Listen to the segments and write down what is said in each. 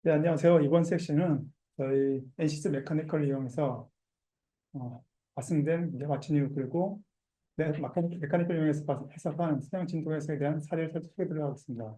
네, 안녕하세요. 이번 섹션은 저희 NC스 메카니컬을 이용해서 발생된 맞춤 이유 그리고 메카니컬을 이용해서 해석한 수량 진도 해석에 대한 사례를 살짝 소개드리도록 하겠습니다.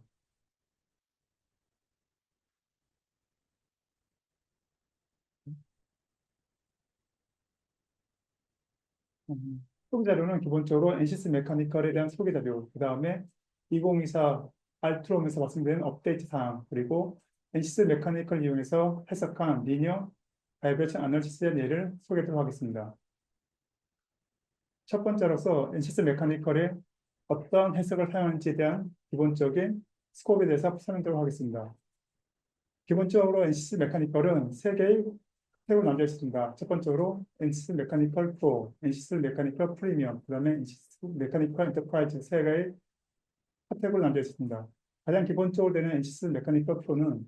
소개 자료는 기본적으로 NC스 메카니컬에 대한 소개 자료, 그 다음에 2024 알트롬에서 발생된 업데이트 사항, 그리고 NC스 메카니컬을 이용해서 해석한 리니어 바이브레이션 애널리시스의 예를 소개하도록 하겠습니다. 첫 번째로서 NCS 메카니컬의 어떤 해석을 사용하는지에 대한 기본적인 스코프에 대해서 설명드리도록 하겠습니다. 기본적으로 NCS 메카니컬은 세 개의 카테고리로 나뉘어 있습니다. 첫 번째로 NCS 메카니컬 프로, NCS 메카니컬 프리미엄, 그 다음에 NCS 메카니컬 엔터프라이즈 세 개의 카테고리로 나뉘어 있습니다. 가장 기본적으로 되는 NCS 메카니컬 프로는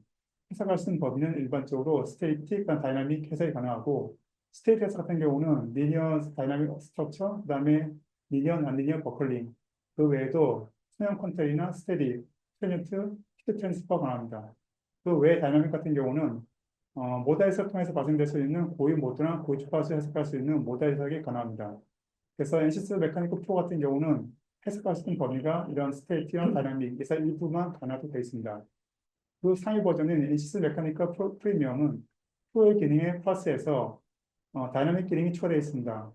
해석할 수 있는 범위는 일반적으로 스테이틱, 다이나믹 해석이 가능하고 스테이트 해석 같은 경우는 리니어 다이나믹 스트럭처, 그 다음에 리니어, 난리니어 버클링, 그 외에도 투명 컨테이너, 스테디, 트랜지트, 히트 트랜스퍼 가능합니다. 그 외에 다이나믹 같은 경우는 모다 해석 통해서 발생될 수 있는 고유 모드나 고유 주파수 해석할 수 있는 모다 해석이 가능합니다. 그래서 NCS 메카니컬 프로 같은 경우는 해석할 수 있는 범위가 이런 스테이트형 다이나믹에서 일부만 가능하게 되어 있습니다. 그 상위 버전인 NCS 메카니컬 프리미엄은 프로의 기능에 플러스해서 다이나믹 기능이 추가되어 있습니다.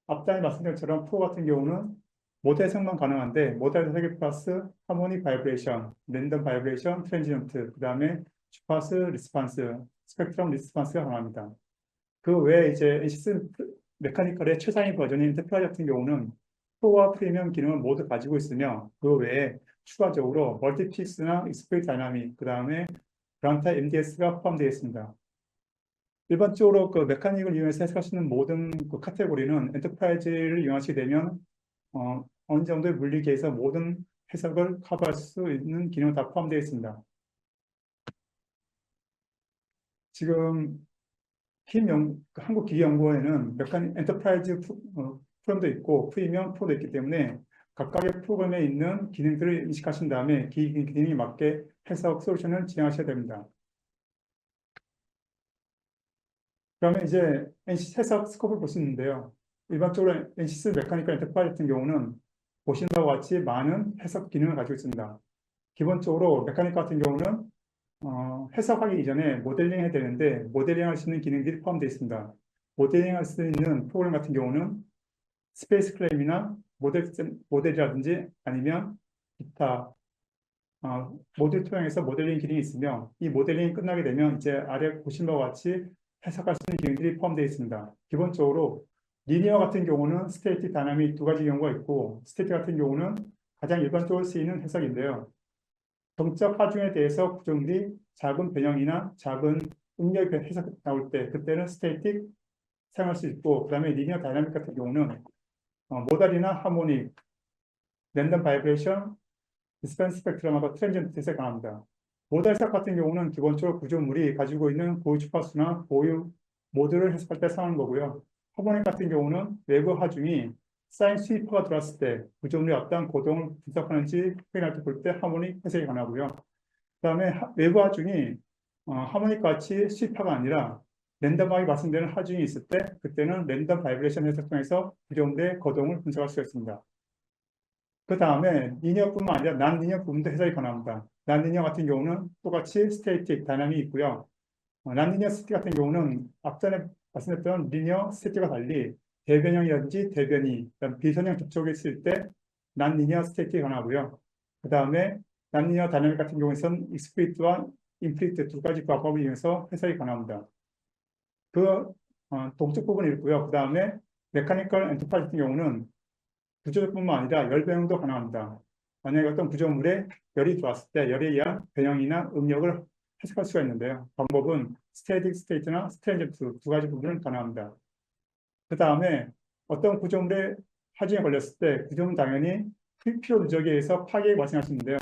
앞단에 말씀드린 것처럼 프로 같은 경우는 모드 해석만 가능한데 모드 해석이 플러스 하모닉 바이브레이션, 랜덤 바이브레이션, 트랜지언트, 그 다음에 주파수 리스판스, 스펙트럼 리스판스가 가능합니다. 그 외에 이제 NCS 메카니컬의 최상위 버전인 엔터프라이즈 같은 경우는 프로와 프리미엄 기능을 모두 가지고 있으며 그 외에 추가적으로 멀티픽스나 익스프레스 다이나믹, 그 다음에 그란타 MDS가 포함되어 있습니다. 일반적으로 그 메카닉을 이용해서 해석할 수 있는 모든 그 카테고리는 엔터프라이즈를 이용하시게 되면 어느 정도의 물리계에서 모든 해석을 커버할 수 있는 기능이 다 포함되어 있습니다. 지금 한국기계연구원에는 메카닉 엔터프라이즈 프로그램도 있고 프리미엄 프로도 있기 때문에 각각의 프로그램에 있는 기능들을 인식하신 다음에 기능에 맞게 해석 솔루션을 진행하셔야 됩니다. 그러면 이제 NC 해석 스코프를 볼 수 있는데요. 일반적으로 NCS 메카니컬 엔터프라이즈 같은 경우는 보시는 바와 같이 많은 해석 기능을 가지고 있습니다. 기본적으로 메카니컬 같은 경우는 해석하기 이전에 모델링 해야 되는데 모델링 할 수 있는 기능들이 포함되어 있습니다. 모델링 할 수 있는 프로그램 같은 경우는 스페이스 클레임이나 모델이라든지 아니면 기타 모듈 토양에서 모델링 기능이 있으며 이 모델링이 끝나게 되면 이제 아래 보신 바와 같이 해석할 수 있는 기능들이 포함되어 있습니다. 기본적으로 리니어 같은 경우는 스테이틱, 다이나믹 두 가지 경우가 있고 스테이틱 같은 경우는 가장 일반적으로 쓰이는 해석인데요. 정적 하중에 대해서 구조물이 작은 변형이나 작은 응력 해석 나올 때 그때는 스테이틱 사용할 수 있고 그 다음에 리니어 다이나믹 같은 경우는 모달이나 하모닉, 랜덤 바이브레이션, 디스펜스 스펙트럼하고 트랜지언트에 강합니다. 모달 해석 같은 경우는 기본적으로 구조물이 가지고 있는 고유 주파수나 고유 모드를 해석할 때 사용하는 거고요. 하모닉 같은 경우는 외부 하중이 사인 스위퍼가 들어왔을 때 구조물이 어떤 고동을 분석하는지 확인할 때 볼 때 하모닉 해석이 가능하고요. 그다음에 외부 하중이 하모닉 같이 스위퍼가 아니라 랜덤하게 발생되는 하중이 있을 때 그때는 랜덤 바이브레이션 해석 통해서 구조물의 거동을 분석할 수가 있습니다. 그 다음에 리니어뿐만 아니라 난 리니어 부분도 해석이 가능합니다. 난 리니어 같은 경우는 똑같이 스테이틱, 다이나믹이 있고요. 난 리니어 스테이틱 같은 경우는 앞전에 말씀드렸던 리니어 스테이틱과 달리 대변형이라든지 대변이, 비선형 접촉이 있을 때 난 리니어 스테이틱이 가능하고요. 그 다음에 난 리니어 다이나믹 같은 경우에는 익스플리트와 임플리트 두 가지 부합법을 이용해서 해석이 가능합니다. 그 동적 부분이 있고요. 그 다음에 메카니컬 엔터프라이즈 같은 경우는 구조뿐만 아니라 열 변형도 가능합니다. 만약에 어떤 구조물에 열이 들어왔을 때 열에 의한 변형이나 응력을 해석할 수가 있는데요. 방법은 스테딕 스테이트나 스트랜지트 두 가지 부분을 가능합니다. 그 다음에 어떤 구조물에 하중에 걸렸을 때 구조물은 당연히 필요 누적에 의해서 파괴가 발생할 수 있는데요.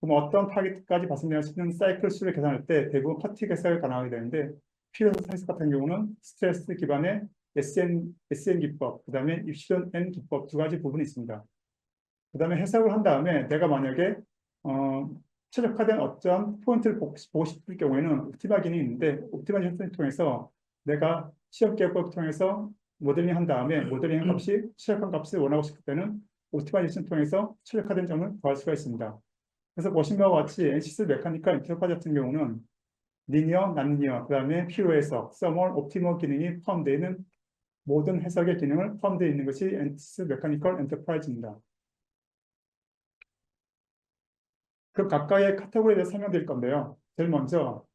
그럼 어떤 파괴까지 발생할 수 있는 사이클 수를 계산할 때 대부분 퍼티그 해석이 가능하게 되는데 필요 해석 같은 경우는 스트레스 기반의 SN 기법, 그 다음에 입실론 N 기법 두 가지 부분이 있습니다. 그 다음에 해석을 한 다음에 내가 만약에 어, 최적화된 어떤 포인트를 보고 싶을 경우에는 옵티마 기능이 있는데 옵티마이제이션을 통해서 내가 시험 계획을 통해서 모델링 한 다음에 모델링 값이 최적화 값을 원하고 싶을 때는 옵티마이제이션을 통해서 최적화된 점을 구할 수가 있습니다. 그래서 보신 바와 같이 NC스 메카니컬 인터페이스 같은 경우는 리니어, 난리니어, 그 다음에 필요 해석, 서멀, 옵티멀 기능이 포함되어 있는 모든 해석의 기능을 포함되어 있는 것이 NC스 메카니컬 엔터프라이즈입니다. 그 각각의 카테고리에 대해서 설명드릴 건데요. 제일 먼저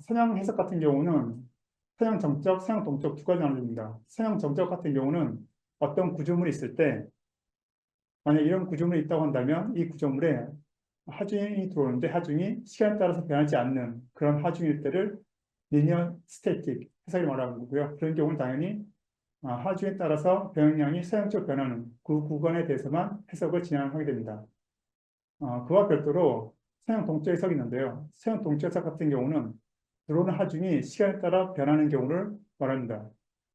서양 해석 같은 경우는 서양 정적, 서양 동적 두 가지 나눠집니다. 서양 정적 같은 경우는 어떤 구조물이 있을 때 만약 이런 구조물이 있다고 한다면 이 구조물에 하중이 들어오는데 하중이 시간에 따라서 변하지 않는 그런 하중일 때를 리니어 스태틱 해석이 말하는 거고요. 그런 경우는 당연히 하중에 따라서 변형량이 서양적으로 변하는 그 구간에 대해서만 해석을 진행하게 됩니다. 그와 별도로 서양 동적 해석이 있는데요. 서양 동적 해석 같은 경우는 들어오는 하중이 시간에 따라 변하는 경우를 말합니다.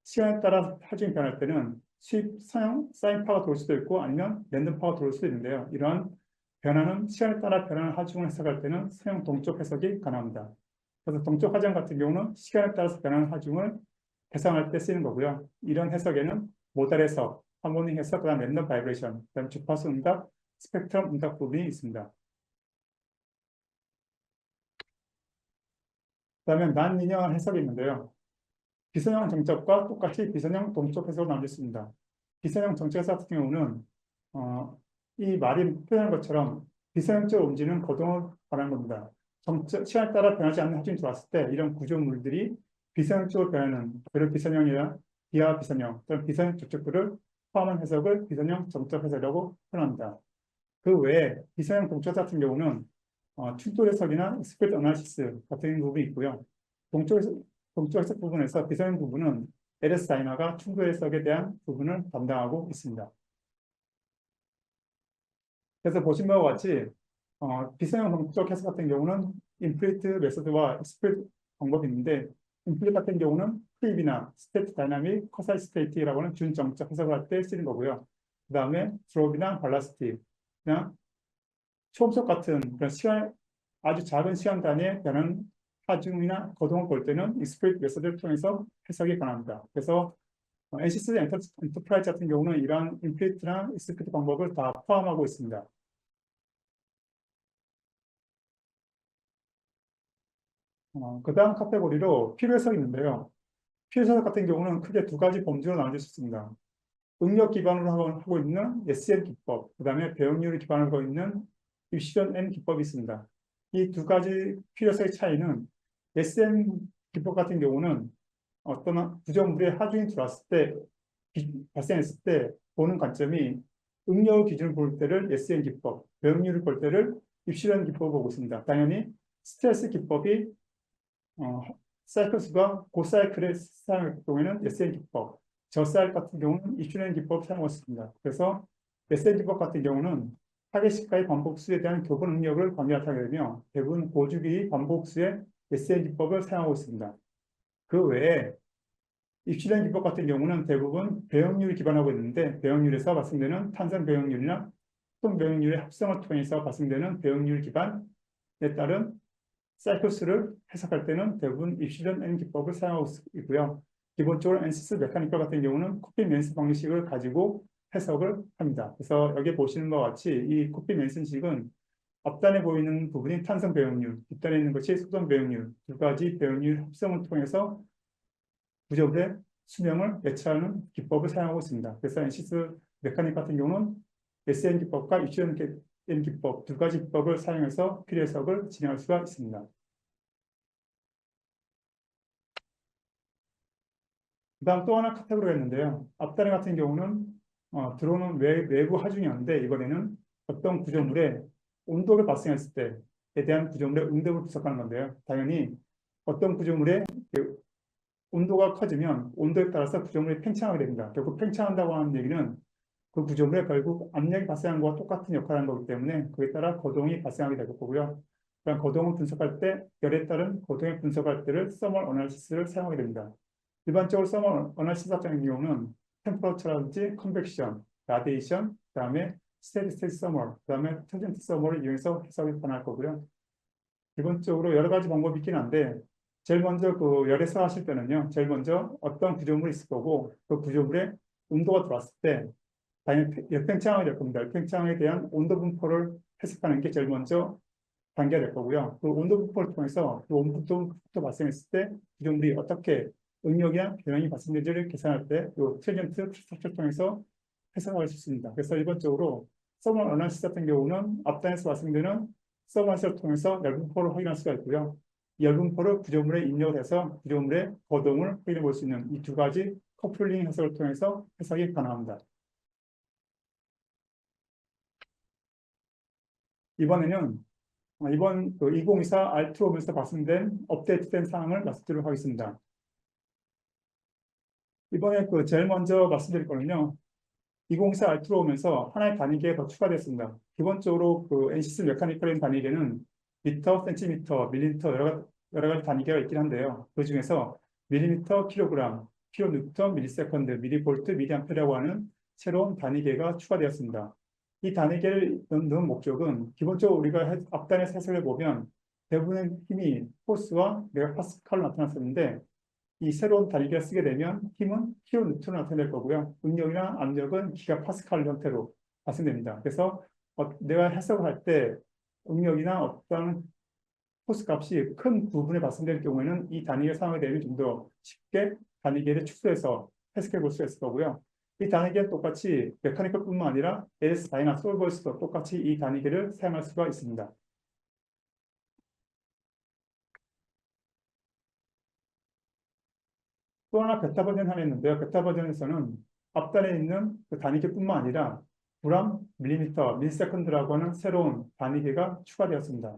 시간에 따라 하중이 변할 때는 수입 서양 사인파가 들어올 수도 있고 아니면 랜덤파가 들어올 수도 있는데요. 이러한 변화는 시간에 따라 변하는 하중을 해석할 때는 서양 동적 해석이 가능합니다. 그래서 동적 하중 같은 경우는 시간에 따라서 변하는 하중을 해석할 때 쓰이는 거고요. 이런 해석에는 모달 해석, 하모닉 해석, 그다음 랜덤 바이브레이션, 그다음 주파수 응답, 스펙트럼 응답 부분이 있습니다. 그다음에 난리니어 해석이 있는데요. 비선형 정적과 똑같이 비선형 동적 해석으로 나눠 있습니다. 비선형 정적 해석 같은 경우는 이 말이 표현한 것처럼 비선형적으로 움직이는 거동을 말하는 겁니다. 시간에 따라 변하지 않는 하중이 들어왔을 때 이런 구조물들이 비선형적으로 변하는 그런 비선형이나 비하 비선형 또는 비선형 접촉들을 포함한 해석을 비선형 정적 해석이라고 표현합니다. 그 외에 비선형 동적 같은 경우는 충돌 해석이나 스피드 어나리시스 같은 부분이 있고요. 동적 해석 부분에서 비선형 부분은 LS 다이나가 충돌 해석에 대한 부분을 담당하고 있습니다. 그래서 보신 바와 같이 비선형 동적 해석 같은 경우는 인플리트 메소드와 스피드 방법이 있는데 인플리트 같은 경우는 프리비나 스테이트 다이나믹 커사이 스테이트라고 하는 준정적 해석을 할 때 쓰는 거고요. 그 다음에 드롭이나 발라스티, 그냥 초음속 같은 그런 아주 작은 시간 단위에 변한 하중이나 거동을 볼 때는 익스프레스 메소드를 통해서 해석이 가능합니다. 그래서 NC스 엔터프라이즈 같은 경우는 이러한 인플리트나 익스프레스 방법을 다 포함하고 있습니다. 그 다음 카테고리로 필요 해석이 있는데요. 필요 해석 같은 경우는 크게 두 가지 범주로 나눠질 수 있습니다. 응력 기반으로 하고 있는 SN 기법, 그 다음에 배역률을 기반으로 하고 있는 입시전 N 기법이 있습니다. 이 두 가지 필요성의 차이는 SN 기법 같은 경우는 어떤 구조물에 하중이 들어왔을 때, 발생했을 때 보는 관점이 응력 기준을 볼 때를 SN 기법, 배역률을 볼 때를 입시전 기법을 보고 있습니다. 당연히 스트레스 기법이 사이클 수가 고사이클의 사용할 경우에는 SN 기법, 저사이클 같은 경우는 입출현 기법 사용하고 있습니다. 그래서 SN 기법 같은 경우는 타겟시가의 반복수에 대한 교본 능력을 관계하게 되며 대부분 고주기 반복수의 SN 기법을 사용하고 있습니다. 그 외에 입출현 기법 같은 경우는 대부분 배역률을 기반하고 있는데 배역률에서 발생되는 탄성 배역률이나 소통 배역률의 합성을 통해서 발생되는 배역률 기반에 따른 사이클스를 해석할 때는 대부분 입시전 N 기법을 사용하고 있고요. 기본적으로 NC스 메카니컬 같은 경우는 코피 맨슨 방식을 가지고 해석을 합니다. 그래서 여기 보시는 것과 같이 이 코피 맨슨식은 앞단에 보이는 부분이 탄성 배역률, 뒷단에 있는 것이 소성 배역률, 두 가지 배역률 합성을 통해서 구조물의 수명을 예측하는 기법을 사용하고 있습니다. 그래서 NC스 메카닉 같은 경우는 SN 기법과 입시전 N 기법 두 가지 기법을 사용해서 필요 해석을 진행할 수가 있습니다. 그다음 또 하나 카테고리가 있는데요. 앞단에 같은 경우는 들어오는 외부 하중이었는데 이번에는 어떤 구조물에 온도가 발생했을 때에 대한 구조물의 응답을 분석하는 건데요. 당연히 어떤 구조물의 온도가 커지면 온도에 따라서 구조물이 팽창하게 됩니다. 결국 팽창한다고 하는 얘기는 그 구조물에 결국 압력이 발생한 것과 똑같은 역할을 하는 거기 때문에 그에 따라 거동이 발생하게 될 거고요. 그럼 거동을 분석할 때 열에 따른 거동을 분석할 때를 서멀 어널리시스를 사용하게 됩니다. 일반적으로 서멀 어널리시스 같은 경우는 템퍼러처라든지 컨벡션, 라디에이션, 그다음에 스테디 스테디 서머, 그다음에 터전트 서머를 이용해서 해석이 가능할 거고요. 기본적으로 여러 가지 방법이 있긴 한데 제일 먼저 그 열에서 하실 때는요. 제일 먼저 어떤 구조물이 있을 거고 그 구조물에 온도가 들어왔을 때 당연히 열팽창이 될 겁니다. 열팽창에 대한 온도 분포를 해석하는 게 제일 먼저 단계가 될 거고요. 그 온도 분포를 통해서 그 온도부터 발생했을 때 구조물이 어떻게 응력이나 변형이 발생되는지를 계산할 때 이 트랜지언트 스트럭처를 통해서 해석할 수 있습니다. 그래서 일반적으로 서머 어널리시스 같은 경우는 앞단에서 발생되는 서머 어널리시스를 통해서 열분포를 확인할 수가 있고요. 이 열분포를 구조물에 입력을 해서 구조물의 거동을 확인해 볼 수 있는 이 두 가지 커플링 해석을 통해서 해석이 가능합니다. 이번에는 이번 그 2024 알트롬에서 발생된 업데이트된 사항을 말씀드리도록 하겠습니다. 이번에 그 제일 먼저 말씀드릴 거는요. 2024 알트로 오면서 하나의 단위계가 더 추가됐습니다. 기본적으로 그 NC스 메카니컬인 단위계는 미터, 센티미터, 밀리미터 여러 가지 단위계가 있긴 한데요. 그 중에서 밀리미터, 킬로그램, 킬로뉴턴, 밀리세컨드, 밀리볼트, 밀리암페라고 하는 새로운 단위계가 추가되었습니다. 이 단위계를 넣는 목적은 기본적으로 우리가 앞단에서 해석해 보면 대부분의 힘이 포스와 메가파스칼로 나타났었는데 이 새로운 단위계를 쓰게 되면 힘은 킬로뉴턴으로 나타낼 거고요. 응력이나 압력은 기가파스칼 형태로 발생됩니다. 그래서 내가 해석을 할 때 응력이나 어떤 포스 값이 큰 부분에 발생될 경우에는 이 단위계를 사용하게 되면 좀 더 쉽게 단위계를 축소해서 해석해 볼 수가 있을 거고요. 이 단위계는 똑같이 메카니컬뿐만 아니라 LS 다이나 솔버에서도 똑같이 이 단위계를 사용할 수가 있습니다. 또 하나 베타 버전 하나 있는데요. 베타 버전에서는 앞단에 있는 그 단위계뿐만 아니라 그램, 밀리미터, 밀세컨드라고 하는 새로운 단위계가 추가되었습니다.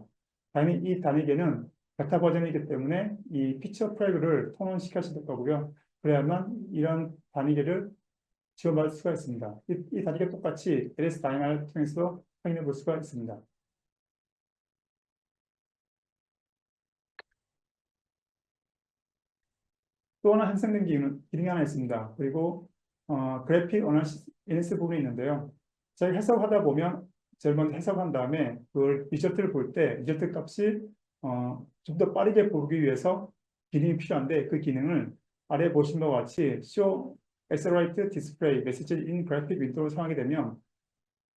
당연히 이 단위계는 베타 버전이기 때문에 이 피처 프레그를 통원시켜야 될 거고요. 그래야만 이런 단위계를 지원받을 수가 있습니다. 이 단위계 똑같이 LS 다이나를 통해서 확인해 볼 수가 있습니다. 또 하나 향상된 기능이 하나 있습니다. 그리고 그래픽 어널리시스 부분이 있는데요. 저희 해석하다 보면 제일 먼저 해석한 다음에 그 리저트를 볼 때 리저트 값이 좀 더 빠르게 보기 위해서 기능이 필요한데 그 기능을 아래 보신 바와 같이 Show Accelerate Display Message in Graphic Window를 사용하게 되면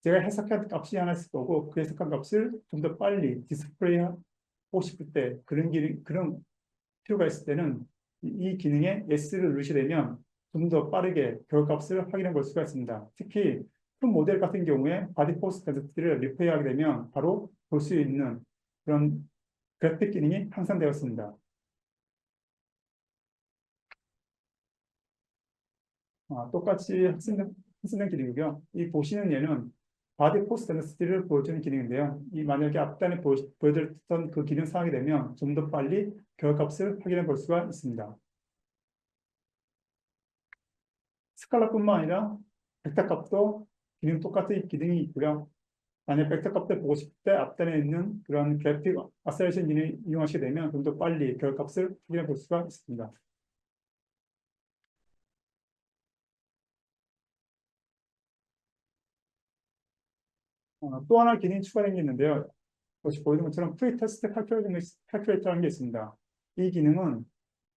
제가 해석한 값이 하나 있을 거고 그 해석한 값을 좀 더 빨리 디스플레이 하고 싶을 때 그런 필요가 있을 때는 이 기능에 S를 누르시게 되면 좀 더 빠르게 결과값을 확인해 볼 수가 있습니다. 특히 큰 모델 같은 경우에 바디 포스 덴시티를 리페어하게 되면 바로 볼 수 있는 그런 그래픽 기능이 향상되었습니다. 똑같이 학습된 기능이고요. 이 보시는 예는 바디 포스 덴시티를 보여주는 기능인데요. 이 만약에 앞단에 보여드렸던 그 기능 사용하게 되면 좀 더 빨리 결과값을 확인해 볼 수가 있습니다. 스칼라뿐만 아니라 벡터 값도 기능 똑같은 기능이 있고요. 만약 벡터 값을 보고 싶을 때 앞단에 있는 그런 그래픽 아셀레이션 기능을 이용하시게 되면 좀 더 빨리 결과값을 확인해 볼 수가 있습니다. 또 하나 기능이 추가된 게 있는데요. 혹시 보이는 것처럼 프리테스트 칼큘레이터라는 게 있습니다. 이 기능은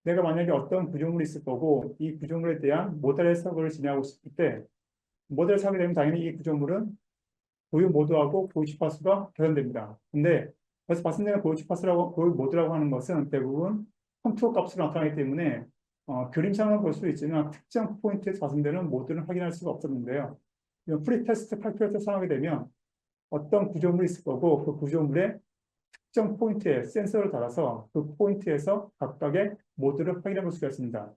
내가 만약에 어떤 구조물이 있을 거고 이 구조물에 대한 모델 해석을 진행하고 싶을 때 모델을 사게 되면 당연히 이 구조물은 고유 모드하고 고유 주파수가 개선됩니다. 근데 그래서 말씀드린 고유 주파수라고 고유 모드라고 하는 것은 대부분 컨투어 값으로 나타나기 때문에 그림상은 볼 수 있지만 특정 포인트에서 발생되는 모드는 확인할 수가 없었는데요. 이런 프리테스트 칼큘레이터 사용하게 되면 어떤 구조물이 있을 거고 그 구조물의 특정 포인트에 센서를 달아서 그 포인트에서 각각의 모드를 확인해 볼 수가 있습니다.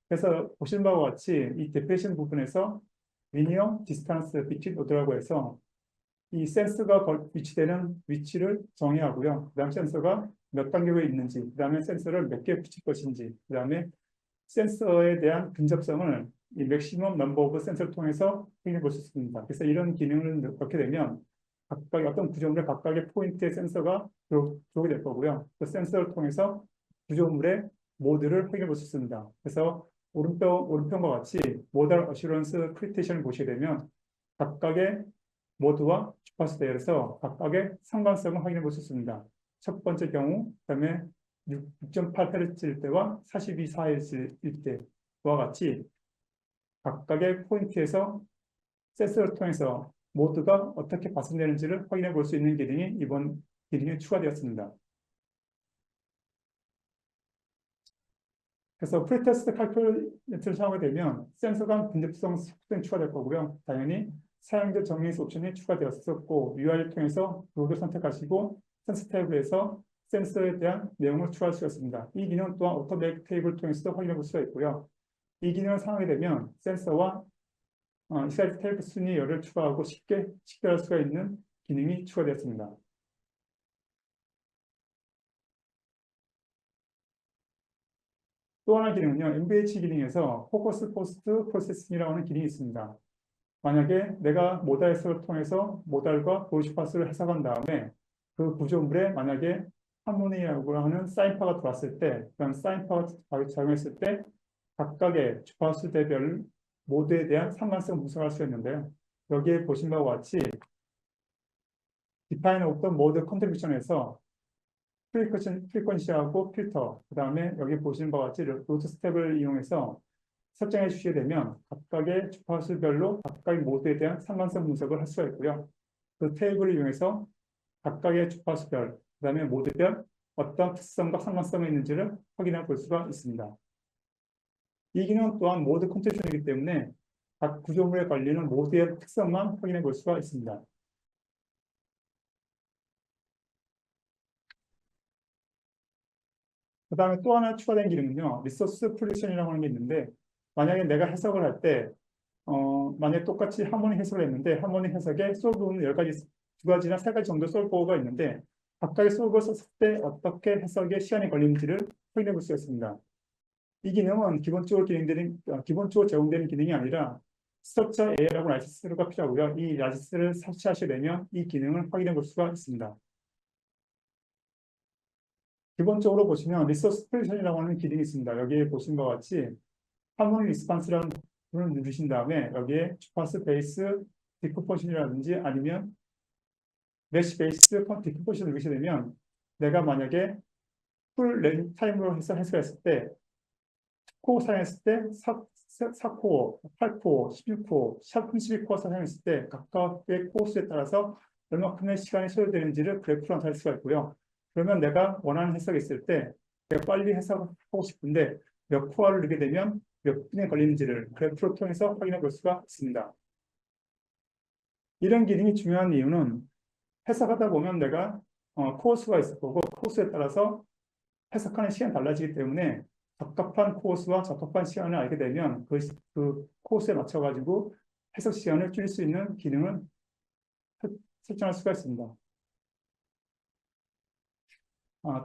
그래서 보신 바와 같이 이 데피니션 부분에서 리니어 디스턴스 비트 모드라고 해서 이 센서가 위치되는 위치를 정의하고요. 그 다음 센서가 몇 간격에 있는지, 그 다음에 센서를 몇 개 붙일 것인지, 그 다음에 센서에 대한 근접성을 이 맥시멈 넘버 오브 센서를 통해서 확인해 볼 수 있습니다. 그래서 이런 기능을 넣게 되면 각각 어떤 구조물의 각각의 포인트의 센서가 들어오게 될 거고요. 그 센서를 통해서 구조물의 모드를 확인해 볼 수 있습니다. 그래서 오른편과 같이 모달 어슈런스 크리테이션을 보시게 되면 각각의 모드와 주파수 대열에서 각각의 상관성을 확인해 볼 수 있습니다. 첫 번째 경우, 그다음에 6.8Hz일 때와 42.4Hz일 때와 같이 각각의 포인트에서 센서를 통해서 모드가 어떻게 발생되는지를 확인해 볼 수 있는 기능이 이번 기능에 추가되었습니다. 그래서 프리테스트 칼큘레이터를 사용하게 되면 센서 간 분립성 속성이 추가될 거고요. 당연히 사용자 정의수 옵션이 추가되었었고 UI를 통해서 로드 선택하시고 센서 태블에서 센서에 대한 내용을 추가할 수가 있습니다. 이 기능 또한 오토메이크 테이블을 통해서도 확인해 볼 수가 있고요. 이 기능을 사용하게 되면 센서와 익사이트 테이블 순위 열을 추가하고 쉽게 식별할 수가 있는 기능이 추가되었습니다. 또 하나 기능은요, MVH 기능에서 포커스 포스트 프로세싱이라고 하는 기능이 있습니다. 만약에 내가 모달 해석을 통해서 모달과 도시파스를 해석한 다음에 그 구조물에 만약에 하모니라고 하는 사인파가 들어왔을 때, 그런 사인파가 작용했을 때 각각의 주파수 대별 모드에 대한 상관성 분석을 할 수 있는데요. 여기에 보신 바와 같이 디파인 어떤 모드 컨트리뷰션에서 프리퀀시하고 필터, 그 다음에 여기 보시는 바와 같이 로드 스텝을 이용해서 설정해 주시게 되면 각각의 주파수별로 각각의 모드에 대한 상관성 분석을 할 수가 있고요. 그 테이블을 이용해서 각각의 주파수별, 그 다음에 모드별 어떤 특성과 상관성이 있는지를 확인해 볼 수가 있습니다. 이 기능 또한 모드 컨트리뷰션이기 때문에 각 구조물에 걸리는 모드의 특성만 확인해 볼 수가 있습니다. 그 다음에 또 하나 추가된 기능은요, 리소스 프리디션이라고 하는 게 있는데, 만약에 내가 해석을 할 때, 만약에 똑같이 하모니 해석을 했는데, 하모니 해석에 솔브는 10가지, 2가지나 3가지 정도 솔버가 있는데, 각각의 솔버를 썼을 때 어떻게 해석에 시간이 걸리는지를 확인해 볼 수가 있습니다. 이 기능은 기본적으로 제공되는 기능이 아니라 스트럭처 AI라고 라이센스가 필요하고요. 이 라이센스를 설치하시게 되면 이 기능을 확인해 볼 수가 있습니다. 기본적으로 보시면 리소스 스프레션이라고 하는 기능이 있습니다. 여기에 보신 것 같이 하모니 리스판스라는 부분을 누르신 다음에 여기에 주파수 베이스 디코포션이라든지 아니면 메쉬 베이스 디코포션을 누르시게 되면 내가 만약에 풀 렌 타임으로 해서 해석했을 때 코어 사용했을 때 4코어, 8코어, 11코어, 32코어 사용했을 때 각각의 코어수에 따라서 얼마큼의 시간이 소요되는지를 그래프로 나타낼 수가 있고요. 그러면 내가 원하는 해석이 있을 때 내가 빨리 해석하고 싶은데 몇 코어를 넣게 되면 몇 분에 걸리는지를 그래프로 통해서 확인해 볼 수가 있습니다. 이런 기능이 중요한 이유는 해석하다 보면 내가 코어수가 있을 거고 코어수에 따라서 해석하는 시간이 달라지기 때문에 적합한 코어수와 적합한 시간을 알게 되면 그 코어수에 맞춰가지고 해석 시간을 줄일 수 있는 기능을 설정할 수가 있습니다.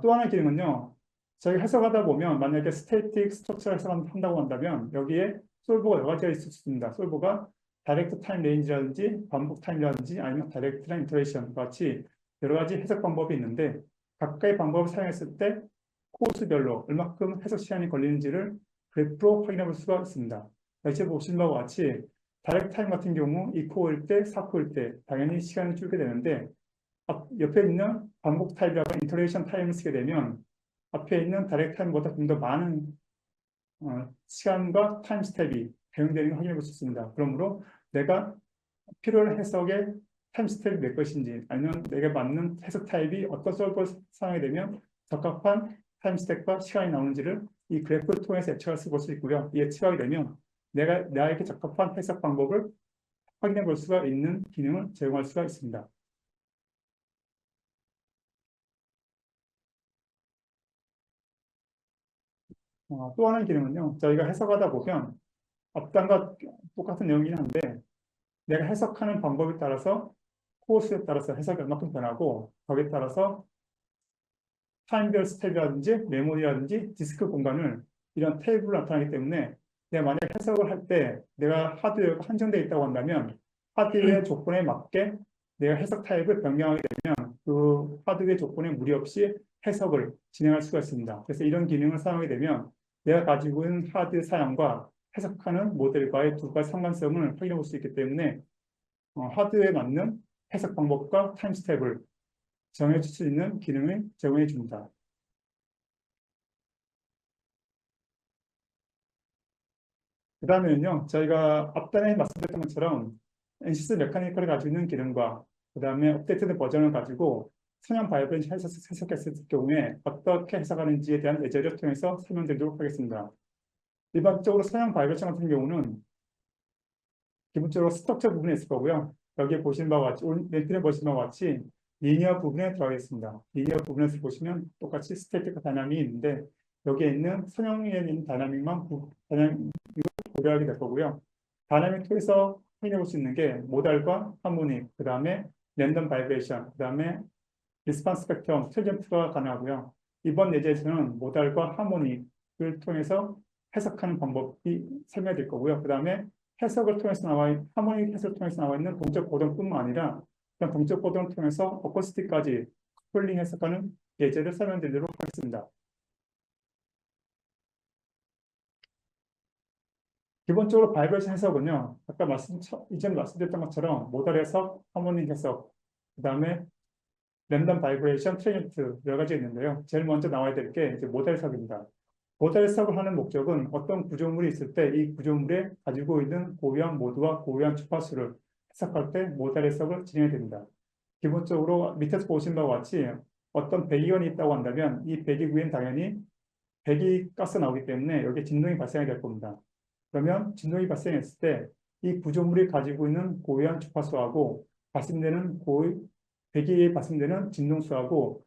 또 하나의 기능은요. 저희 해석하다 보면 만약에 스태틱 스트럭처 해석한다고 한다면 여기에 솔버가 여러 가지가 있을 수 있습니다. 솔버가 다이렉트 타임 레인지라든지 반복 타임이라든지 아니면 다이렉트나 인터레이션 같이 여러 가지 해석 방법이 있는데 각각의 방법을 사용했을 때 코어수별로 얼마큼 해석 시간이 걸리는지를 그래프로 확인해 볼 수가 있습니다. 이제 보신 바와 같이 다이렉트 타임 같은 경우 2코어일 때, 4코어일 때 당연히 시간이 줄게 되는데 옆에 있는 반복 타임이라고 인터레이션 타임을 쓰게 되면 앞에 있는 다이렉트 타임보다 좀 더 많은 시간과 타임 스텝이 배용되는 걸 확인해 볼 수 있습니다. 그러므로 내가 필요한 해석의 타임 스텝이 몇 것인지 아니면 내가 맞는 해석 타입이 어떤 솔버를 사용하게 되면 적합한 타임 스텝과 시간이 나오는지를 이 그래프를 통해서 예측할 수 볼 수 있고요. 이 예측하게 되면 나에게 적합한 해석 방법을 확인해 볼 수가 있는 기능을 제공할 수가 있습니다. 또 하나의 기능은요. 저희가 해석하다 보면 앞단과 똑같은 내용이긴 한데 내가 해석하는 방법에 따라서 코어스에 따라서 해석이 얼마큼 변하고 거기에 따라서 타임별 스텝이라든지 메모리라든지 디스크 공간을 이런 테이블로 나타나기 때문에 내가 만약 해석을 할 때 내가 하드웨어가 한정되어 있다고 한다면 하드웨어 조건에 맞게 내가 해석 타입을 변경하게 되면 그 하드웨어 조건에 무리 없이 해석을 진행할 수가 있습니다. 그래서 이런 기능을 사용하게 되면 내가 가지고 있는 하드 사양과 해석하는 모델과의 두 가지 상관성을 확인해 볼 수 있기 때문에 하드웨어에 맞는 해석 방법과 타임 스텝을 정해줄 수 있는 기능을 제공해 줍니다. 그 다음에는요, 저희가 앞단에 말씀드렸던 것처럼 NCS 메카니컬이 가지고 있는 기능과 그 다음에 업데이트된 버전을 가지고 선형 바이브런시 해석했을 경우에 어떻게 해석하는지에 대한 예제를 통해서 설명드리도록 하겠습니다. 일반적으로 선형 바이브런시 같은 경우는 기본적으로 스트럭처 부분에 있을 거고요. 여기에 보시는 바와 같이, 멘트에 보시는 바와 같이 리니어 부분에 들어가 있습니다. 리니어 부분에서 보시면 똑같이 스태틱과 다이나믹이 있는데 여기에 있는 선형에 있는 다이나믹만 고려하게 될 거고요. 다이나믹 툴에서 확인해 볼 수 있는 게 모달과 하모닉, 그 다음에 랜덤 바이브레이션, 그 다음에 리스폰스 스펙트럼, 트랜지언트가 가능하고요. 이번 예제에서는 모달과 하모닉을 통해서 해석하는 방법이 설명될 거고요. 그 다음에 해석을 통해서 하모닉 해석을 통해서 나와 있는 동적 고동뿐만 아니라 그런 동적 고동을 통해서 어쿠스틱까지 커플링 해석하는 예제를 설명드리도록 하겠습니다. 기본적으로 바이브레이션 해석은요, 아까 이전에 말씀드렸던 것처럼 모달 해석, 하모닉 해석, 그 다음에 랜덤 바이브레이션, 트랜지언트 여러 가지 있는데요. 제일 먼저 나와야 될 게 이제 모달 해석입니다. 모달 해석을 하는 목적은 어떤 구조물이 있을 때 이 구조물에 가지고 있는 고유한 모드와 고유한 주파수를 해석할 때 모달 해석을 진행해야 됩니다. 기본적으로 밑에서 보신 바와 같이 어떤 배기관이 있다고 한다면 이 배기 위엔 당연히 배기가스가 나오기 때문에 여기에 진동이 발생이 될 겁니다. 그러면 진동이 발생했을 때 이 구조물이 가지고 있는 고유한 주파수하고 발생되는 배기에 발생되는 진동수하고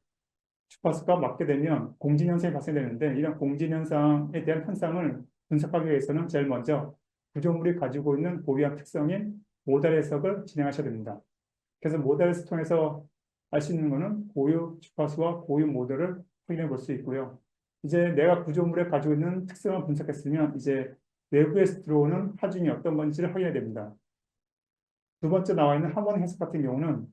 주파수가 맞게 되면 공진현상이 발생되는데 이런 공진현상에 대한 현상을 분석하기 위해서는 제일 먼저 구조물이 가지고 있는 고유한 특성인 모달 해석을 진행하셔야 됩니다. 그래서 모달 해석 통해서 알 수 있는 것은 고유 주파수와 고유 모델을 확인해 볼 수 있고요. 이제 내가 구조물에 가지고 있는 특성을 분석했으면 이제 외부에서 들어오는 하중이 어떤 건지를 확인해야 됩니다. 두 번째 나와 있는 하모닉 해석 같은 경우는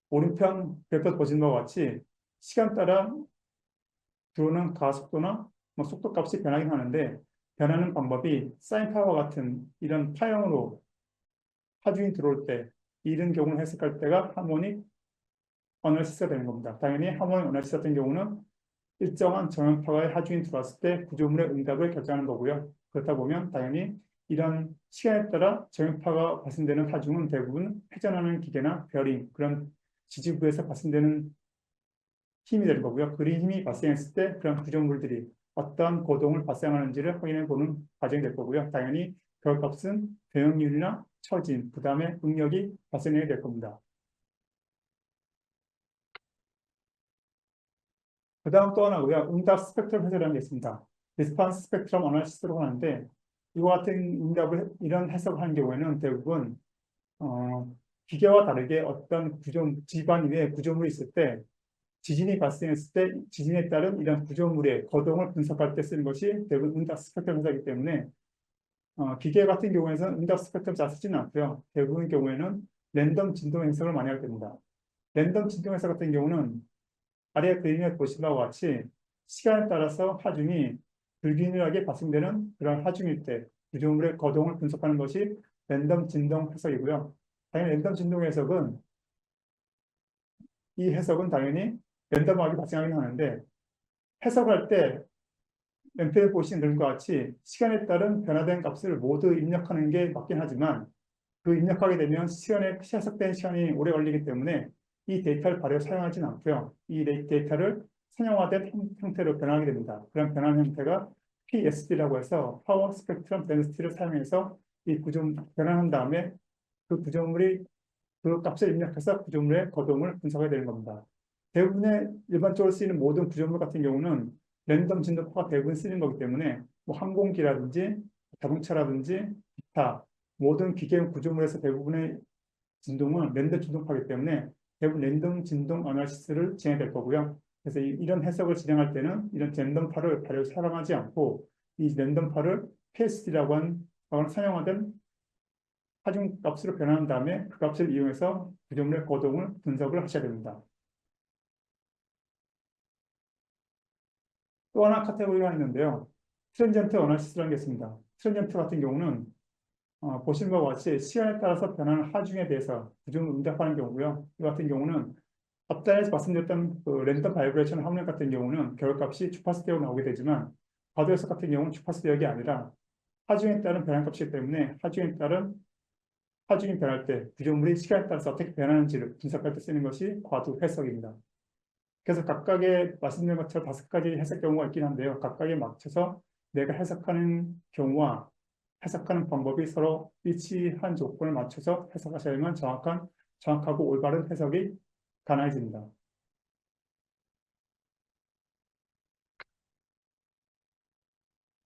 오른편 그래프 보시는 것과 같이 시간 따라 들어오는 가속도나 속도 값이 변하긴 하는데 변하는 방법이 사인 파워와 같은 이런 파형으로 하중이 들어올 때 이런 경우를 해석할 때가 하모닉 어널시스가 되는 겁니다. 당연히 하모닉 어널시스 같은 경우는 일정한 정형파가의 하중이 들어왔을 때 구조물의 응답을 결정하는 거고요. 그렇다 보면 당연히 이런 시간에 따라 정형파가 발생되는 하중은 대부분 회전하는 기계나 베어링 그런 지지부에서 발생되는 힘이 되는 거고요. 그런 힘이 발생했을 때 그런 구조물들이 어떤 고동을 발생하는지를 확인해 보는 과정이 될 거고요. 당연히 결값은 변형률이나 처진, 그 다음에 응력이 발생하게 될 겁니다. 그 다음 또 하나고요. 응답 스펙트럼 해석이라는 게 있습니다. 리스폰스 스펙트럼 어널리시스라고 하는데 이와 같은 이런 해석을 하는 경우에는 대부분 기계와 다르게 어떤 집안 위에 구조물이 있을 때 지진이 발생했을 때 지진에 따른 이런 구조물의 거동을 분석할 때 쓰는 것이 대부분 응답 스펙트럼 해석이기 때문에 기계 같은 경우에는 응답 스펙트럼 잘 쓰지는 않고요. 대부분 경우에는 랜덤 진동 해석을 많이 하게 됩니다. 랜덤 진동 해석 같은 경우는 아래 그림에 보신 바와 같이 시간에 따라서 하중이 불균일하게 발생되는 그런 하중일 때 구조물의 거동을 분석하는 것이 랜덤 진동 해석이고요. 당연히 랜덤 진동 해석은 이 해석은 당연히 랜덤하게 발생하긴 하는데 해석할 때 램프에 보시는 그림과 같이 시간에 따른 변화된 값을 모두 입력하는 게 맞긴 하지만 그 입력하게 되면 해석된 시간이 오래 걸리기 때문에 이 데이터를 바로 사용하지는 않고요. 이 데이터를 선형화된 형태로 변하게 됩니다. 그런 변화는 형태가 PSD라고 해서 파워 스펙트럼 덴시티를 사용해서 이 구조물 변환한 다음에 그 구조물이 그 값을 입력해서 구조물의 거동을 분석하게 되는 겁니다. 대부분의 일반적으로 쓰이는 모든 구조물 같은 경우는 랜덤 진동파가 대부분 쓰이는 거기 때문에 뭐 항공기라든지 자동차라든지 기타 모든 기계 구조물에서 대부분의 진동은 랜덤 진동파이기 때문에 대부분 랜덤 진동 어널리시스를 진행될 거고요. 그래서 이런 해석을 진행할 때는 이런 랜덤파를 바로 사용하지 않고 이 랜덤파를 PSD라고 하는 사용하던 하중 값으로 변환한 다음에 그 값을 이용해서 구조물의 거동을 분석을 하셔야 됩니다. 또 하나 카테고리가 있는데요. 트랜지언트 어널리시스라는 게 있습니다. 트랜지언트 같은 경우는 보신 바와 같이 시간에 따라서 변하는 하중에 대해서 구조물을 응답하는 경우고요. 이 같은 경우는 앞단에서 말씀드렸던 그 랜덤 바이브레이션 하모닉 같은 경우는 결과값이 주파수 대역으로 나오게 되지만 과도해석 같은 경우는 주파수 대역이 아니라 하중에 따른 변환값이기 때문에 하중이 변할 때 구조물이 시간에 따라서 어떻게 변하는지를 분석할 때 쓰는 것이 과도 해석입니다. 그래서 각각의 말씀드린 것처럼 5가지 해석 경우가 있긴 한데요. 각각에 맞춰서 내가 해석하는 경우와 해석하는 방법이 서로 일치한 조건을 맞춰서 해석하셔야만 정확하고 올바른 해석이 가능해집니다.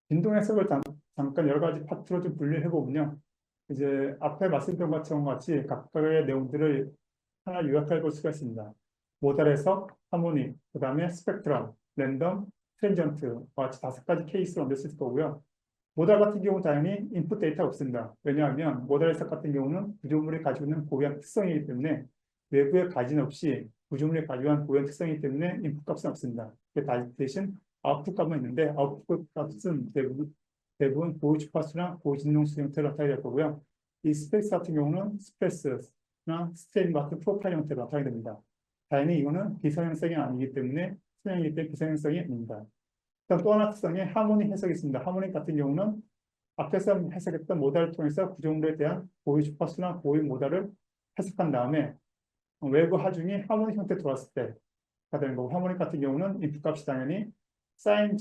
진동 해석을 잠깐 여러 가지 파트로 좀 분류해 보면요. 이제 앞에 말씀드린 것처럼 같이 각각의 내용들을 하나 요약해 볼 수가 있습니다. 모달 해석, 하모니, 그 다음에 스펙트럼, 랜덤, 트랜지언트와 같이 5가지 케이스로 만들 수 있을 거고요. 모달 같은 경우는 당연히 인풋 데이터가 없습니다. 왜냐하면 모달 해석 같은 경우는 구조물이 가지고 있는 고유한 특성이기 때문에 외부의 가진 없이 구조물이 가지고 있는 고유한 특성이기 때문에 인풋 값은 없습니다. 대신 아웃풋 값은 있는데 아웃풋 값은 대부분 고유 주파수나 고유 진동수 형태로 나타나게 될 거고요. 이 스페이스 같은 경우는 스페이스나 스테인 같은 프로파일 형태로 나타나게 됩니다. 당연히 이거는 비선형성이 아니기 때문에 선형이기 때문에 비선형성이 아닙니다. 또 하나 특성의 하모닉 해석이 있습니다. 하모닉 같은 경우는 앞에서 해석했던 모달을 통해서 구조물에 대한 고유 주파수나 고유 모달을 해석한 다음에 외부 하중이 하모닉 형태로 들어왔을 때가 되는 거고, 하모닉 같은 경우는 인풋 값이 당연히 사인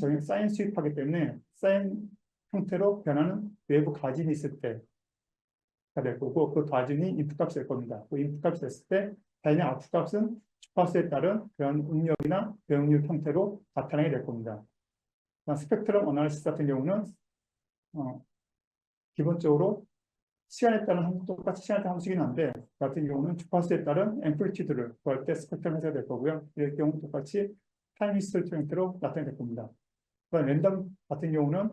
수입하기 때문에 사인 형태로 변하는 외부 가진이 있을 때가 될 거고, 그 가진이 인풋 값이 될 겁니다. 그 인풋 값이 됐을 때 당연히 아웃풋 값은 주파수에 따른 그런 응력이나 변응력 형태로 나타나게 될 겁니다. 스펙트럼 어나리시스 같은 경우는 어, 기본적으로 똑같이 시간에 따른 함수이긴 한데, 그 같은 경우는 주파수에 따른 앰플리튜드를 구할 때 스펙트럼 해석이 될 거고요. 이럴 경우 똑같이 타임 히스토리 형태로 나타나게 될 겁니다. 그다음 랜덤 같은 경우는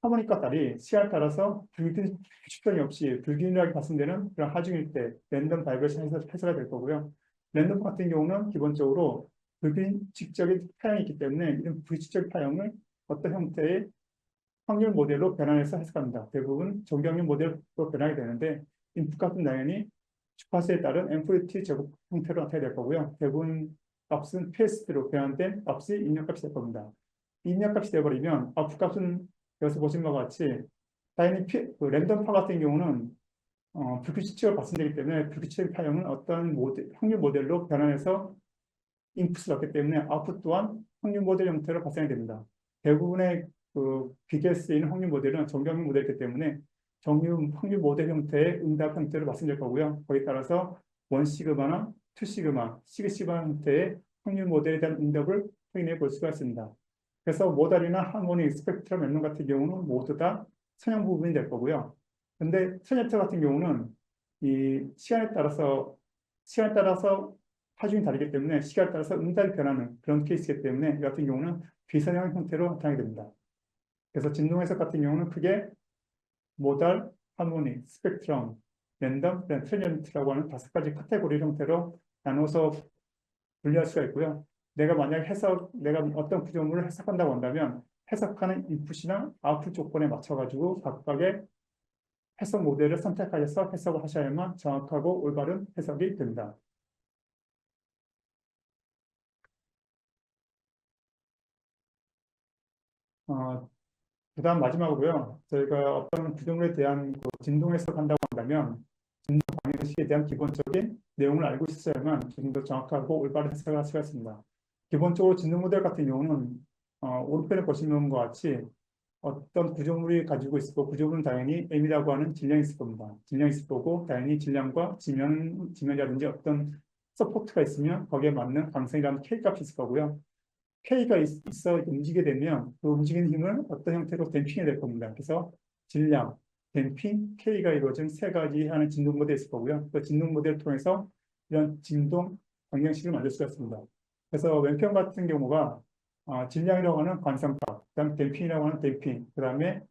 하모니카 딸이 시간에 따라서 규칙성이 없이 불균일하게 발생되는 그런 하중일 때 랜덤 바이브레이션 해석이 될 거고요. 랜덤 같은 경우는 기본적으로 불규칙적인 파형이 있기 때문에 이런 불규칙적인 파형을 어떤 형태의 확률 모델로 변환해서 해석합니다. 대부분 정경률 모델로 변하게 되는데 인풋 값은 당연히 주파수에 따른 앰플리튜드 제곱 형태로 나타나게 될 거고요. 대부분 값은 PSD로 변환된 값이 입력값이 될 겁니다. 입력값이 되어버리면 아웃풋 값은 여기서 보신 바와 같이 당연히 랜덤파 같은 경우는 불규칙적으로 발생되기 때문에 불규칙 파형은 어떤 확률 모델로 변환해서 인풋을 얻기 때문에 아웃풋 또한 확률 모델 형태로 발생이 됩니다. 대부분의 비교에 쓰이는 확률 모델은 정경률 모델이기 때문에 확률 모델 형태의 응답 형태로 발생될 거고요. 거기에 따라서 1시그마나 2시그마, 시그시그마 형태의 확률 모델에 대한 응답을 확인해 볼 수가 있습니다. 그래서 모달이나 하모닉, 스펙트럼, 랜덤 같은 경우는 모두 다 선형 부분이 될 거고요. 근데 트랜지스터 같은 경우는 이 시간에 따라서 하중이 다르기 때문에 시간에 따라서 응답이 변하는 그런 케이스이기 때문에 이 같은 경우는 비선형 형태로 나타나게 됩니다. 그래서 진동 해석 같은 경우는 크게 모달, 하모닉, 스펙트럼, 랜덤, 트랜지언트라고 하는 5가지 카테고리 형태로 나눠서 분류할 수가 있고요. 내가 어떤 구조물을 해석한다고 한다면 해석하는 인풋이나 아웃풋 조건에 맞춰가지고 각각의 해석 모델을 선택하셔서 해석을 하셔야만 정확하고 올바른 해석이 됩니다. 어, 그다음 마지막으로요. 저희가 어떤 구조물에 대한 진동 해석한다고 한다면 방정식에 대한 기본적인 내용을 알고 있어야만 좀 더 정확하고 올바른 해석을 할 수가 있습니다. 기본적으로 진동 모델 같은 경우는 오른편에 보시는 것과 같이 어떤 구조물이 가지고 있고 구조물은 당연히 M이라고 하는 질량이 있을 겁니다. 질량이 있을 거고 당연히 질량과 지면이라든지 어떤 서포트가 있으면 거기에 맞는 강성이라는 K값이 있을 거고요. K가 있어 움직이게 되면 그 움직이는 힘을 어떤 형태로 댐핑이 될 겁니다. 그래서 질량, 댐핑, K가 이루어진 3가지 하는 진동 모델이 있을 거고요. 그 진동 모델을 통해서 이런 진동 방정식을 만들 수가 있습니다. 그래서 왼편 같은 경우가 질량이라고 하는 관성값, 그다음 댐핑이라고 하는 댐핑, 그다음에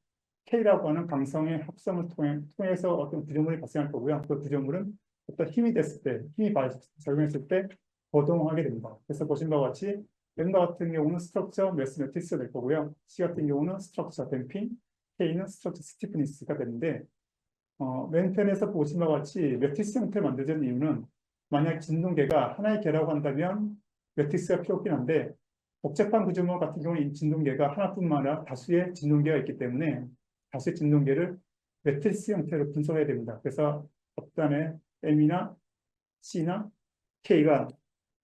K라고 하는 강성의 합성을 통해서 어떤 구조물이 발생할 거고요. 그 구조물은 어떤 힘이 작용했을 때 거동하게 됩니다. 그래서 보신 바와 같이 랜더 같은 경우는 스트럭처 매스매틱스가 될 거고요. C 같은 경우는 스트럭처 댐핑, K는 스트럭처 스티프니스가 되는데 왼편에서 보신 바와 같이 매트리스 형태를 만들어진 이유는 만약 진동계가 하나의 개라고 한다면 매트리스가 필요 없긴 한데 복잡한 구조물 같은 경우는 이 진동계가 하나뿐만 아니라 다수의 진동계가 있기 때문에 다수의 진동계를 매트리스 형태로 분석해야 됩니다. 그래서 업단의 M이나 C나 K가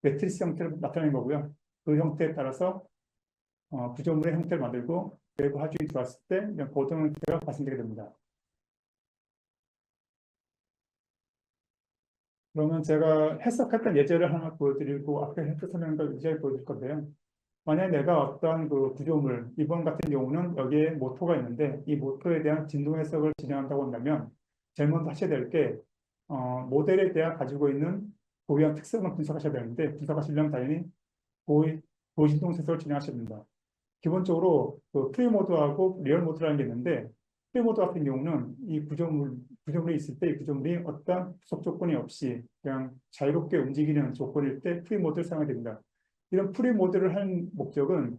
매트리스 형태로 나타내는 거고요. 그 형태에 따라서 구조물의 형태를 만들고 외부 하중이 들어왔을 때 이런 고동 형태가 발생되게 됩니다. 그러면 제가 해석했던 예제를 하나 보여드리고 앞에 해석 설명을 유지하게 보여드릴 건데요. 만약에 내가 어떤 그 구조물, 이번 같은 경우는 여기에 모터가 있는데 이 모터에 대한 진동 해석을 진행한다고 한다면 제일 먼저 하셔야 될 게 모델에 대한 가지고 있는 고유한 특성을 분석하셔야 되는데 분석하시려면 당연히 고진동 해석을 진행하셔야 됩니다. 기본적으로 그 프리 모드하고 리얼 모드라는 게 있는데 프리 모드 같은 경우는 이 구조물이 있을 때 이 구조물이 어떤 부속 조건이 없이 그냥 자유롭게 움직이는 조건일 때 프리 모드를 사용하게 됩니다. 이런 프리 모드를 한 목적은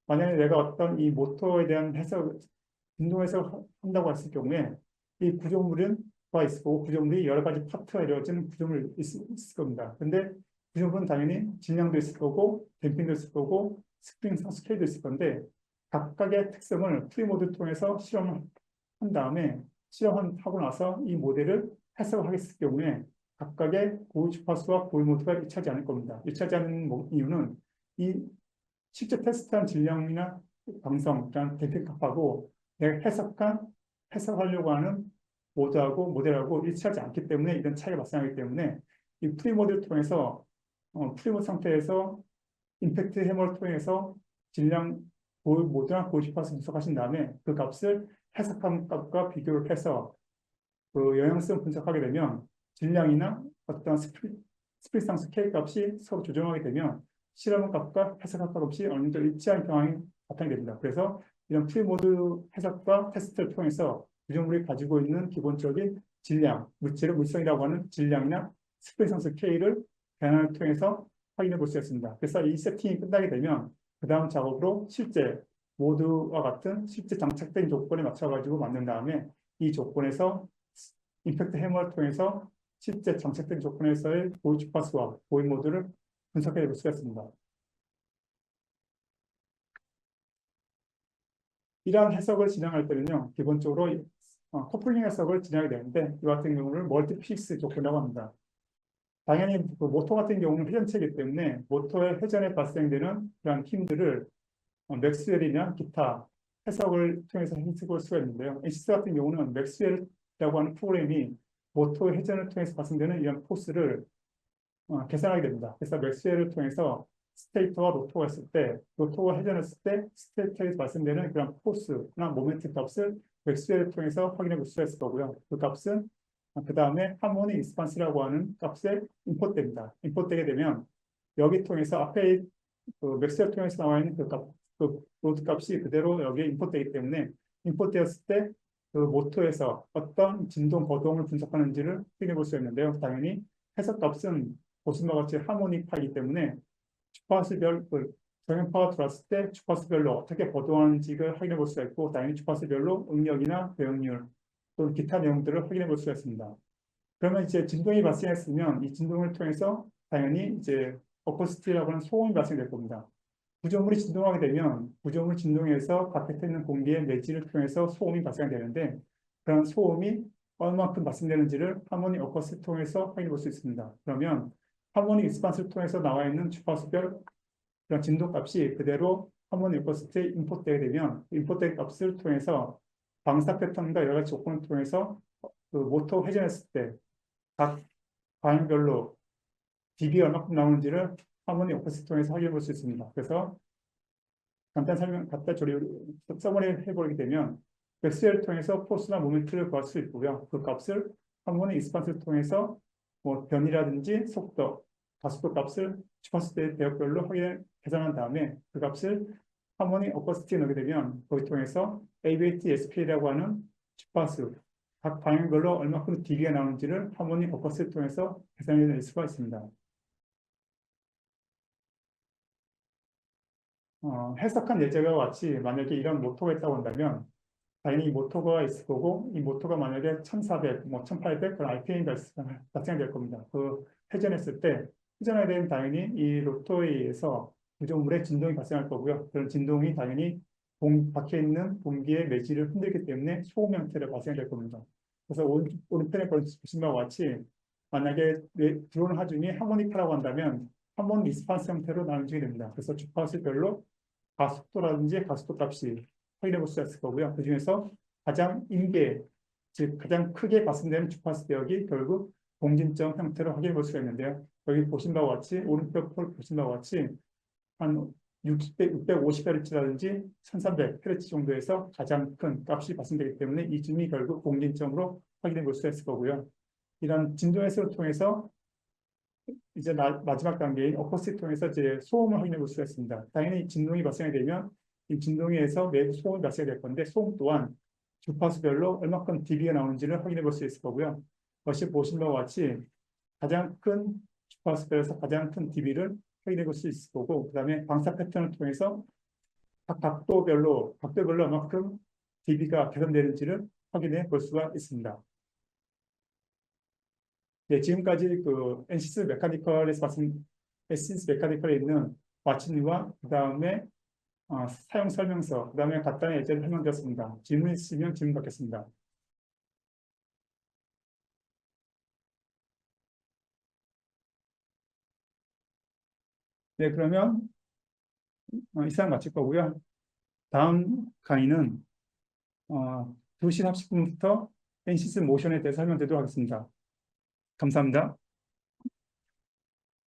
만약에 내가 어떤 이 모터에 대한 해석, 진동 해석을 한다고 했을 경우에 이 구조물은 가 있을 거고 구조물이 여러 가지 파트가 이루어진 구조물이 있을 겁니다. 근데 구조물은 당연히 질량도 있을 거고 댐핑도 있을 거고 스프링 상수케이도 있을 건데 각각의 특성을 프리모드 통해서 실험을 한 다음에 실험하고 나서 이 모델을 해석을 하겠을 경우에 각각의 고유 주파수와 고유 모드가 일치하지 않을 겁니다. 일치하지 않는 이유는 이 실제 테스트한 질량이나 방성, 댐핑 값하고 내가 해석하려고 하는 모드하고 모델하고 일치하지 않기 때문에 이런 차이가 발생하기 때문에 이 프리모드를 통해서 프리모드 상태에서 임팩트 해머를 통해서 질량 모드나 고유 주파수 분석하신 다음에 그 값을 해석한 값과 비교를 해서 그 영향성 분석하게 되면 질량이나 어떤 스프리상수 K 값이 서로 조정하게 되면 실험 값과 해석 값이 어느 정도 일치한 경향이 바탕이 됩니다. 그래서 이런 프리모드 해석과 테스트를 통해서 구조물이 가지고 있는 기본적인 질량, 물성이라고 하는 질량이나 스프리상수 K를 변환을 통해서 확인해 볼 수 있습니다. 그래서 이 세팅이 끝나게 되면 그 다음 작업으로 실제 모드와 같은 실제 장착된 조건에 맞춰가지고 만든 다음에 이 조건에서 임팩트 해머를 통해서 실제 장착된 조건에서의 고유 주파수와 고유 모드를 분석해 볼 수가 있습니다. 이러한 해석을 진행할 때는요, 기본적으로 커플링 해석을 진행하게 되는데 이 같은 경우는 멀티픽스 조건이라고 합니다. 당연히 그 모터 같은 경우는 회전체이기 때문에 모터의 회전에 발생되는 그런 힘들을 맥스웰이나 기타 해석을 통해서 해석할 수가 있는데요. NCS 같은 경우는 맥스웰이라고 하는 프로그램이 모터의 회전을 통해서 발생되는 이런 포스를 계산하게 됩니다. 그래서 맥스웰을 통해서 스테이터와 로터가 있을 때, 로터가 회전했을 때 스테이터에서 발생되는 그런 포스나 모멘트 값을 맥스웰을 통해서 확인해 볼 수가 있을 거고요. 그 값은 그 다음에 하모닉 익스판스라고 하는 값에 임포트됩니다. 임포트되게 되면 여기 통해서 앞에 그 맥스웰 통해서 나와 있는 그 로드 값이 그대로 여기에 임포트되기 때문에 임포트되었을 때 그 모터에서 어떤 진동 거동을 분석하는지를 확인해 볼 수 있는데요. 당연히 해석 값은 보신 바와 같이 하모닉 파이기 때문에 주파수별 정연파가 들어왔을 때 주파수별로 어떻게 거동하는지를 확인해 볼 수가 있고 당연히 주파수별로 응력이나 대응률 또는 기타 내용들을 확인해 볼 수가 있습니다. 그러면 이제 진동이 발생했으면 이 진동을 통해서 당연히 이제 어쿠스틱이라고 하는 소음이 발생될 겁니다. 구조물이 진동하게 되면 구조물 진동에서 바깥에 있는 공기의 내지를 통해서 소음이 발생되는데 그런 소음이 얼마만큼 발생되는지를 하모닉 어쿠스틱을 통해서 확인해 볼 수 있습니다. 그러면 하모닉 익스판스를 통해서 나와 있는 주파수별 그런 진동값이 그대로 하모닉 어쿠스틱에 인풋되게 되면 인풋된 값을 통해서 방사 패턴과 여러 가지 조건을 통해서 그 모터 회전했을 때 각 반응별로 dB가 얼마큼 나오는지를 하모닉 어쿠스틱 통해서 확인해 볼 수 있습니다. 그래서 간단 조리 서머리 해보게 되면 맥스웰을 통해서 포스나 모멘트를 구할 수 있고요. 그 값을 하모닉 익스판스를 통해서 뭐 변이라든지 속도, 가속도 값을 주파수 대역별로 확인 계산한 다음에 그 값을 하모닉 어쿠스틱에 넣게 되면 거기 통해서 ABAT, SPA라고 하는 주파수 각 방향별로 얼마큼 dB가 나오는지를 하모닉 어쿠스틱을 통해서 계산해낼 수가 있습니다. 해석한 예제와 같이 만약에 이런 모토가 있다고 한다면 당연히 이 모터가 있을 거고, 이 모터가 만약에 1400, 뭐 1800 그런 RPM이 발생될 겁니다. 그 회전했을 때, 회전하게 되면 당연히 이 로터에 의해서 구조물에 진동이 발생할 거고요. 그런 진동이 당연히 박혀 있는 공기의 매질을 흔들기 때문에 소음 형태로 발생될 겁니다. 그래서 오른편에 보신 바와 같이 만약에 들어오는 하중이 하모니카라고 한다면 하모니 리스판스 형태로 나눠지게 됩니다. 그래서 주파수별로 가속도라든지 가속도 값이 확인해 볼 수 있을 거고요. 그 중에서 가장 임계, 즉 가장 크게 발생되는 주파수 대역이 결국 공진점 형태로 확인해 볼 수가 있는데요. 여기 보신 바와 같이 오른쪽 폴 보신 바와 같이 한 650Hz라든지 1300Hz 정도에서 가장 큰 값이 발생되기 때문에 이쯤이 결국 공진점으로 확인해 볼 수 있을 거고요. 이런 진동 해석을 통해서 이제 마지막 단계인 어퍼시를 통해서 이제 소음을 확인해 볼 수가 있습니다. 당연히 진동이 발생이 되면 이 진동에서 매우 소음이 발생이 될 건데 소음 또한 주파수별로 얼마큼 dB가 나오는지를 확인해 볼 수 있을 거고요. 것이 보신 바와 같이 가장 큰 주파수별에서 가장 큰 dB를 확인해 볼 수 있을 거고, 그다음에 방사 패턴을 통해서 각 각도별로 얼마큼 dB가 개선되는지를 확인해 볼 수가 있습니다. 네, 지금까지 그 NC스 메카니컬에 있는 마침과 그다음에 사용 설명서, 그다음에 간단히 예제를 설명드렸습니다. 질문 있으면 질문 받겠습니다. 네, 그러면 이상 마칠 거고요. 다음 강의는 2시 30분부터 NC스 모션에 대해서 설명드리도록 하겠습니다. 감사합니다.